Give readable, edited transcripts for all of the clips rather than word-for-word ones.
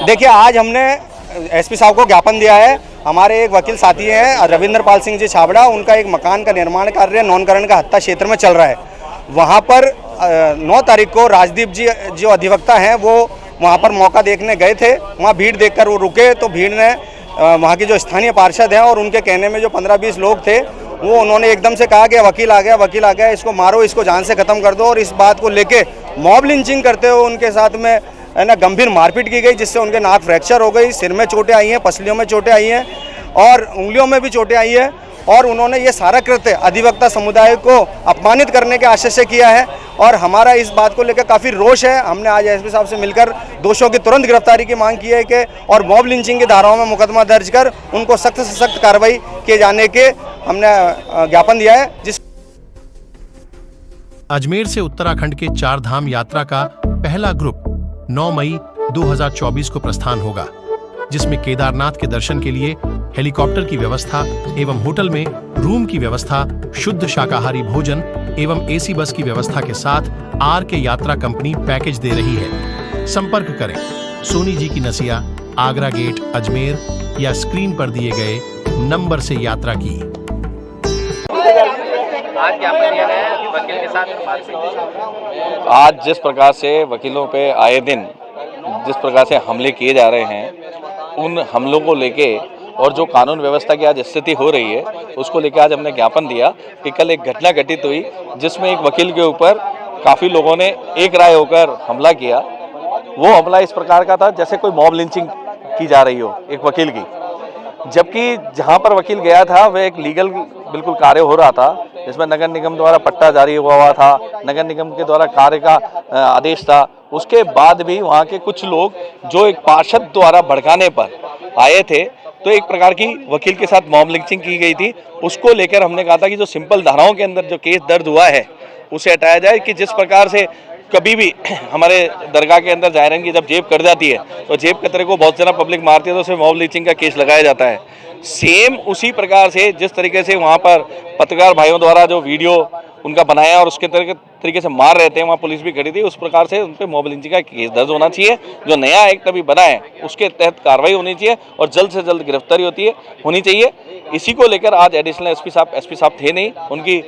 देखिए, आज हमने एसपी साहब को ज्ञापन दिया है। हमारे एक वकील साथी हैं रविंद्र पाल सिंह जी छाबड़ा, उनका एक मकान का निर्माण कार्य नौनकरण का हत्ता क्षेत्र में चल रहा है। वहाँ पर 9 तारीख को राजदीप जी जो अधिवक्ता हैं वो वहाँ पर मौका देखने गए थे। वहाँ भीड़ देखकर वो रुके तो भीड़ ने वहाँ की जो स्थानीय पार्षद हैं और उनके कहने में जो 15-20 लोग थे वो उन्होंने एकदम से कहा कि वकील आ गया, इसको मारो, इसको जान से ख़त्म कर दो। और इस बात को लेके मॉब लिंचिंग करते हुए उनके साथ में है ना गंभीर मारपीट की गई, जिससे उनके नाक फ्रैक्चर हो गई, सिर में चोटें आई हैं, पसलियों में चोटें आई हैं और उंगलियों में भी चोटें आई हैं। और उन्होंने ये सारा कृत्य अधिवक्ता समुदाय को अपमानित करने के आशय से किया है और हमारा इस बात को लेकर काफ़ी रोष है। हमने आज एसपी साहब से मिलकर दोषियों की तुरंत गिरफ्तारी की मांग की है कि और मॉब लिंचिंग की धाराओं में मुकदमा दर्ज कर उनको सख्त से सख्त कार्रवाई किए जाने के हमने ज्ञापन दिया है। जिस अजमेर से उत्तराखंड के 4 धाम यात्रा का पहला ग्रुप 9 मई 2024 को प्रस्थान होगा, जिसमें केदारनाथ के दर्शन के लिए हेलीकॉप्टर की व्यवस्था एवं होटल में रूम की व्यवस्था, शुद्ध शाकाहारी भोजन एवं एसी बस की व्यवस्था के साथ आर के यात्रा कंपनी पैकेज दे रही है। संपर्क करें सोनी जी की नसिया, आगरा गेट, अजमेर या स्क्रीन पर दिए गए नंबर से यात्रा की। आज ज्ञापन दिया गया है वकील के साथ। आज जिस प्रकार से वकीलों पे आए दिन जिस प्रकार से हमले किए जा रहे हैं, उन हमलों को लेके और जो कानून व्यवस्था की आज स्थिति हो रही है उसको लेके आज हमने ज्ञापन दिया कि कल एक घटना घटित हुई जिसमें एक वकील के ऊपर काफ़ी लोगों ने एक राय होकर हमला किया। वो हमला इस प्रकार का था जैसे कोई मॉब लिंचिंग की जा रही हो एक वकील की, जबकि जहाँ पर वकील गया था वह एक लीगल बिल्कुल कार्य हो रहा था, जिसमें नगर निगम द्वारा पट्टा जारी हुआ था, नगर निगम के द्वारा कार्य का आदेश था। उसके बाद भी वहाँ के कुछ लोग जो एक पार्षद द्वारा भड़काने पर आए थे, तो एक प्रकार की वकील के साथ मॉब लिंचिंग की गई थी। उसको लेकर हमने कहा था कि जो सिंपल धाराओं के अंदर जो केस दर्ज हुआ है उसे हटाया जाए। कि जिस प्रकार से कभी भी हमारे दरगाह के अंदर जाहिरन की जब जेब कट जाती है तो जेब कतरे को बहुत ज़्यादा पब्लिक मारती है तो उसमें मॉब लिंचिंग का केस लगाया जाता है। सेम उसी प्रकार से जिस तरीके से वहाँ पर पत्रकार भाइयों द्वारा जो वीडियो उनका बनाया और उसके तरीके से मार रहे थे, वहाँ पुलिस भी खड़ी थी, उस प्रकार से उन पर मॉब लिंचिंग का केस दर्ज होना चाहिए। जो नया एक्ट अभी बना है उसके तहत कार्रवाई होनी चाहिए और जल्द से जल्द गिरफ्तारी होनी चाहिए। इसी को लेकर आज एडिशनल एसपी साहब थे नहीं, उनकी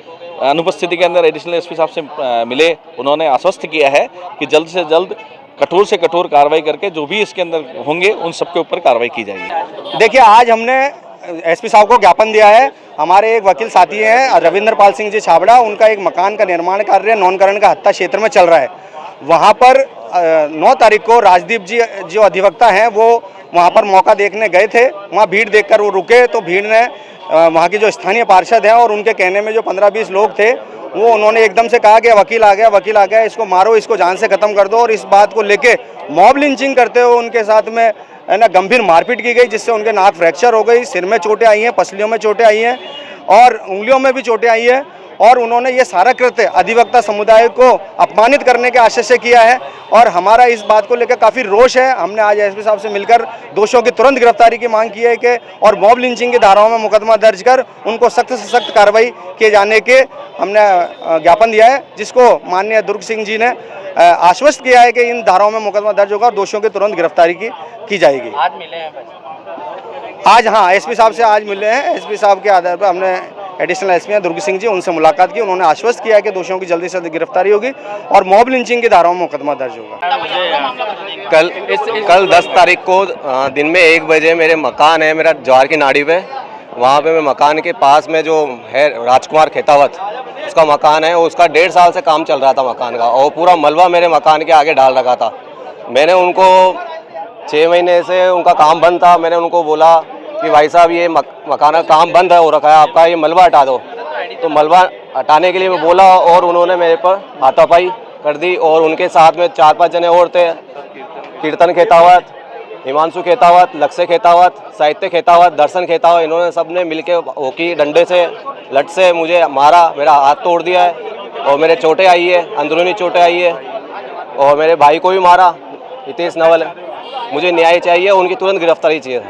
अनुपस्थिति के अंदर एडिशनल एसपी साहब से मिले। उन्होंने आश्वस्त किया है कि जल्द से जल्द कठोर से कठोर कार्रवाई करके जो भी इसके अंदर होंगे उन सबके ऊपर कार्रवाई की जाएगी। देखिए, आज हमने एसपी साहब को ज्ञापन दिया है। हमारे एक वकील साथी हैं रविंद्र पाल सिंह जी छाबड़ा, उनका एक मकान का निर्माण कार्य नौनकरण का हत्ता क्षेत्र में चल रहा है। वहाँ पर 9 तारीख को राजदीप जी जो अधिवक्ता हैं वो वहाँ पर मौका देखने गए थे। वहाँ भीड़ देखकर वो रुके तो भीड़ ने वहाँ की जो स्थानीय पार्षद हैं और उनके कहने में जो 15-20 लोग थे वो उन्होंने एकदम से कहा कि वकील आ गया, इसको मारो, इसको जान से ख़त्म कर दो। और इस बात को लेके मॉब लिंचिंग करते हुए उनके साथ में है ना गंभीर मारपीट की गई, जिससे उनके नाक फ्रैक्चर हो गई, सिर में चोटें आई हैं, पसलियों में चोटें आई हैं और उंगलियों में भी चोटें आई हैं। और उन्होंने ये सारा कृत्य अधिवक्ता समुदाय को अपमानित करने के आशय से किया है और हमारा इस बात को लेकर काफ़ी रोष है। हमने आज एसपी साहब से मिलकर दोषियों की तुरंत गिरफ्तारी की मांग की है कि और मॉब लिंचिंग की धाराओं में मुकदमा दर्ज कर उनको सख्त से सख्त कार्रवाई किए जाने के हमने ज्ञापन दिया है, जिसको माननीय दुर्ग सिंह जी ने आश्वस्त किया है कि इन धाराओं में मुकदमा दर्ज होगा और दोषियों की तुरंत गिरफ्तारी की जाएगी। आज मिले हैं आज, हाँ, एसपी साहब से आज मिले हैं। एसपी साहब के आधार पर हमने एडिशनल एसपी हैं दुर्ग सिंह जी, उनसे मुलाकात की। उन्होंने आश्वस्त किया है कि दोषियों की जल्दी से जल्दी गिरफ्तारी होगी और मॉब लिंचिंग की धाराओं में मुकदमा दर्ज होगा। कल 10 तारीख को दिन में 1 बजे मेरे मकान है, मेरा ज्वार की नाड़ी पे, वहाँ पे मैं मकान के पास में जो है राजकुमार खेतावत उसका मकान है, उसका 1.5 साल से काम चल रहा था मकान का और पूरा मलबा मेरे मकान के आगे डाल रखा था। मैंने उनको 6 महीने से उनका काम बंद था। मैंने उनको बोला कि भाई साहब ये मकान का काम बंद हो रखा है आपका, ये मलबा हटा दो। तो मलबा हटाने के लिए मैं बोला और उन्होंने मेरे पर हाथापाई कर दी और उनके साथ में 4-5 जने और थे, कीर्तन खेतावत, हिमांशु खेतावत, लक्ष्य खेतावत, साहित्य खेतावत, दर्शन खेतावत, इन्होंने सबने मिलके हॉकी डंडे से लट से मुझे मारा, मेरा हाथ तोड़ दिया है और मेरे चोटें आई है, अंदरूनी चोटें आई है और मेरे भाई को भी मारा, हितेश नवल। मुझे न्याय चाहिए, उनकी तुरंत गिरफ्तारी चाहिए।